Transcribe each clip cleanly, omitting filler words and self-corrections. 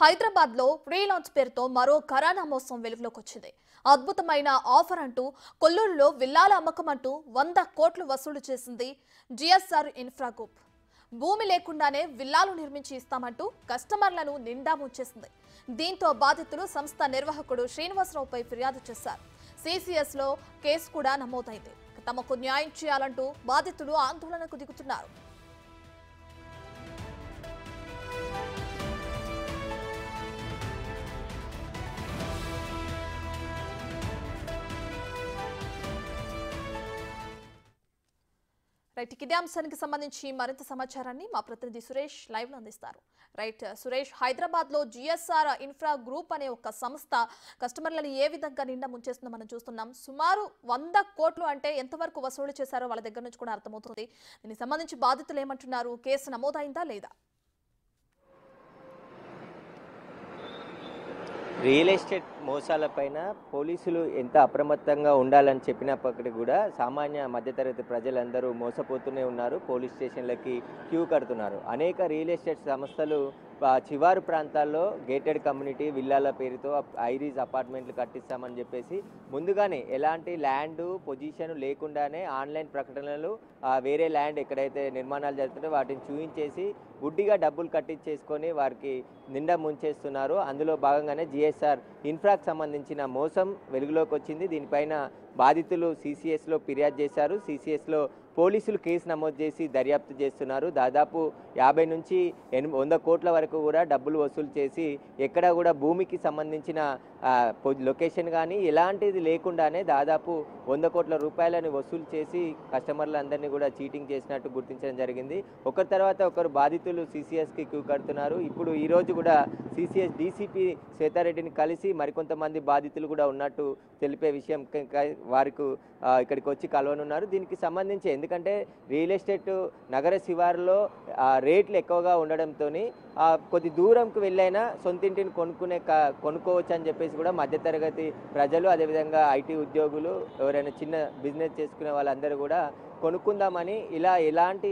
హైదరాబాద్ లో free launch పేరుతో మరో ఘరానా మోసం వెలుగులోకి వచ్చింది. అద్భుతమైన ఆఫర్ అంటూ కొల్లూరులో విల్లాల అమ్మకం అంటూ 100 కోట్లు వసూలు చేసింది జిఎస్ఆర్ ఇన్ఫ్రా గ్రూప్. భూమి లేకుండానే విల్లాలు నిర్మించి ఇస్తామంటూ కస్టమర్లను నిండా ముంచేసింది. దీంతో బాధితులు సంస్థ నిర్వాహకుడు శ్రీనివాసరావుపై ఫిర్యాదు చేశారు. సిసిఎస్ లో కేసు కూడా నమోదైంది. తమకు న్యాయం చేయాలంటూ బాధితులు ఆందోళనకు దిగుతున్నారు. రైట్, ఇదే అంశానికి సంబంధించి మరింత సమాచారాన్ని మా ప్రతినిధి సురేష్ లైవ్ లో అందిస్తారు. రైట్ సురేష్, హైదరాబాద్ లో జిఎస్ఆర్ ఇన్ఫ్రా గ్రూప్ అనే ఒక సంస్థ కస్టమర్లను ఏ విధంగా నిండా ముంచేస్తుందో మనం చూస్తున్నాం. సుమారు 100 కోట్లు అంటే ఎంతవరకు వసూలు చేశారో వాళ్ళ దగ్గర నుంచి కూడా అర్థమవుతుంది. దీనికి సంబంధించి బాధితులు ఏమంటున్నారు? కేసు నమోదైందా లేదా? రియల్ ఎస్టేట్ మోసాలపైన పోలీసులు ఎంత అప్రమత్తంగా ఉండాలని చెప్పినప్పటికీ కూడా సామాన్య మధ్యతరగతి ప్రజలందరూ మోసపోతూనే ఉన్నారు. పోలీస్ స్టేషన్లకి క్యూ కడుతున్నారు. అనేక రియల్ ఎస్టేట్ సంస్థలు చివారు ప్రాంతాల్లో గేటెడ్ కమ్యూనిటీ విల్లాల పేరుతో ఐరీస్ అపార్ట్మెంట్లు కట్టిస్తామని చెప్పేసి ముందుగానే ఎలాంటి ల్యాండ్ పొజిషన్ లేకుండానే ఆన్లైన్ ప్రకటనలు వేరే ల్యాండ్ ఎక్కడైతే నిర్మాణాలు జరుగుతుంటే వాటిని చూయించేసి గుడ్డిగా డబ్బులు కట్టించేసుకొని వారికి నిండా ముంచేస్తున్నారు. అందులో భాగంగానే జిఎస్ఆర్ ఇన్ఫ్రాకు సంబంధించిన మోసం వెలుగులోకి వచ్చింది. దీనిపైన బాధితులు సిసిఎస్లో ఫిర్యాదు చేశారు. సిసిఎస్లో పోలీసులు కేసు నమోదు చేసి దర్యాప్తు చేస్తున్నారు. దాదాపు 50 నుంచి 100 కోట్ల వరకు కూడా డబ్బులు వసూలు చేసి ఎక్కడా కూడా భూమికి సంబంధించిన లొకేషన్ కానీ ఎలాంటిది లేకుండానే దాదాపు 100 కోట్ల రూపాయలని వసూలు చేసి కస్టమర్లందరినీ కూడా చీటింగ్ చేసినట్టు గుర్తించడం జరిగింది. ఒకరి తర్వాత ఒకరు బాధితులు సిసిఎస్కి క్యూ కడుతున్నారు. ఇప్పుడు ఈరోజు కూడా సిసిఎస్ డీసీపీ శ్వేతారెడ్డిని కలిసి మరికొంతమంది బాధితులు కూడా ఉన్నట్టు తెలిపే విషయం వారికి ఇక్కడికి వచ్చి కలవనున్నారు. దీనికి సంబంధించి ఎందుకంటే రియల్ ఎస్టేట్ నగర శివారులో రేట్లు ఎక్కువగా ఉండడంతో కొద్ది దూరంకు వెళ్ళైనా సొంతింటిని కొనుక్కోవచ్చు అని చెప్పేసి కూడా మధ్యతరగతి ప్రజలు, అదేవిధంగా ఐటీ ఉద్యోగులు, ఎవరైనా చిన్న బిజినెస్ చేసుకునే వాళ్ళందరూ కూడా కొనుక్కుందామని ఇలా ఎలాంటి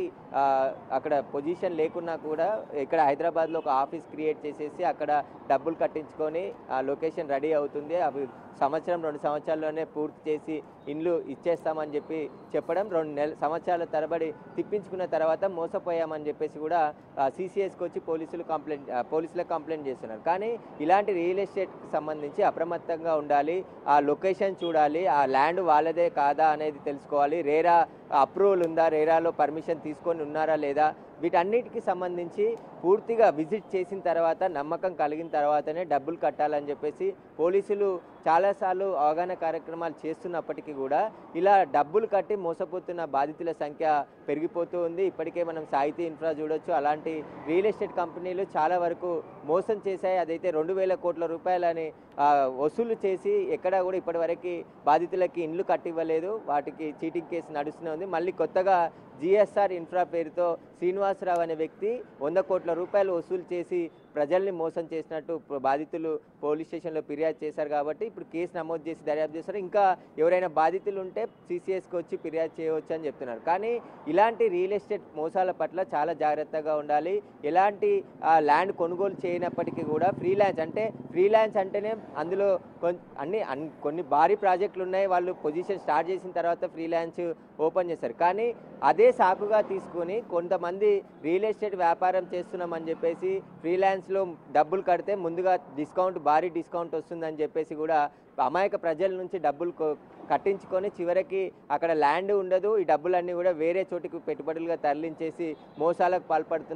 అక్కడ పొజిషన్ లేకున్నా కూడా ఇక్కడ హైదరాబాద్లో ఒక ఆఫీస్ క్రియేట్ చేసేసి అక్కడ డబ్బులు కట్టించుకొని ఆ లొకేషన్ రెడీ అవుతుంది, అవి 1-2 సంవత్సరాల్లోనే పూర్తి చేసి ఇండ్లు ఇచ్చేస్తామని చెప్పి చెప్పడం, 2 సంవత్సరాల తరబడి తిప్పించుకున్న తర్వాత మోసపోయామని చెప్పేసి కూడా సిసిఎస్కి వచ్చి పోలీసులకు కంప్లైంట్ చేస్తున్నారు. కానీ ఇలాంటి రియల్ ఎస్టేట్కి సంబంధించి అప్రమత్తంగా ఉండాలి. ఆ లొకేషన్ చూడాలి, ఆ ల్యాండ్ వాళ్ళదే కాదా అనేది తెలుసుకోవాలి. రేరా అప్రూవల్ ఉందా, రేరాలో పర్మిషన్ తీసుకొని ఉన్నారా లేదా, వీటన్నిటికి సంబంధించి పూర్తిగా విజిట్ చేసిన తర్వాత నమ్మకం కలిగిన తర్వాతనే డబ్బులు కట్టాలని చెప్పేసి పోలీసులు చాలాసార్లు అవగాహన కార్యక్రమాలు చేస్తున్నప్పటికీ కూడా ఇలా డబ్బులు కట్టి మోసపోతున్న బాధితుల సంఖ్య పెరిగిపోతూ ఉంది. ఇప్పటికే మనం సాహితీ ఇన్ఫ్రా చూడొచ్చు. అలాంటి రియల్ ఎస్టేట్ కంపెనీలు చాలా వరకు మోసం చేశాయి. అదైతే 2,000 కోట్ల రూపాయలని వసూలు చేసి ఎక్కడా కూడా ఇప్పటివరకు బాధితులకి ఇండ్లు కట్టివ్వలేదు. వాటికి చీటింగ్ కేసు నడుస్తూనే ఉంది. మళ్ళీ కొత్తగా జిఎస్ఆర్ ఇన్ఫ్రా పేరుతో శ్రీనివాసరావు అనే వ్యక్తి 100 కోట్ల రూపాయలు వసూలు చేసి ప్రజల్ని మోసం చేసినట్టు బాధితులు పోలీస్ స్టేషన్లో ఫిర్యాదు చేశారు. కాబట్టి ఇప్పుడు కేసు నమోదు చేసి దర్యాప్తు చేస్తారు. ఇంకా ఎవరైనా బాధితులు ఉంటే సిసిఎస్కి వచ్చి ఫిర్యాదు చేయవచ్చు అని చెప్తున్నారు. కానీ ఇలాంటి రియల్ ఎస్టేట్ మోసాల పట్ల చాలా జాగ్రత్తగా ఉండాలి. ఎలాంటి ల్యాండ్ కొనుగోలు చేయనప్పటికీ కూడా ఫ్రీలాన్స్ అంటేనే అందులో కొన్ని భారీ ప్రాజెక్టులు ఉన్నాయి. వాళ్ళు పొజిషన్ స్టార్ట్ చేసిన తర్వాత ఫ్రీలాన్స్ ఓపెన్ చేశారు. కానీ అదే సాకుగా తీసుకొని కొంతమంది రియల్ ఎస్టేట్ వ్యాపారం చేస్తున్నామని చెప్పేసి ఫ్రీలాన్స్లో డబ్బులు కడితే ముందుగా భారీ డిస్కౌంట్ వస్తుందని చెప్పేసి కూడా అమాయక ప్రజల నుంచి డబ్బులు కట్టించుకొని చివరికి అక్కడ ల్యాండ్ ఉండదు. ఈ డబ్బులన్నీ కూడా వేరే చోటికి పెట్టుబడులుగా తరలించేసి మోసాలకు పాల్పడుతున్నారు.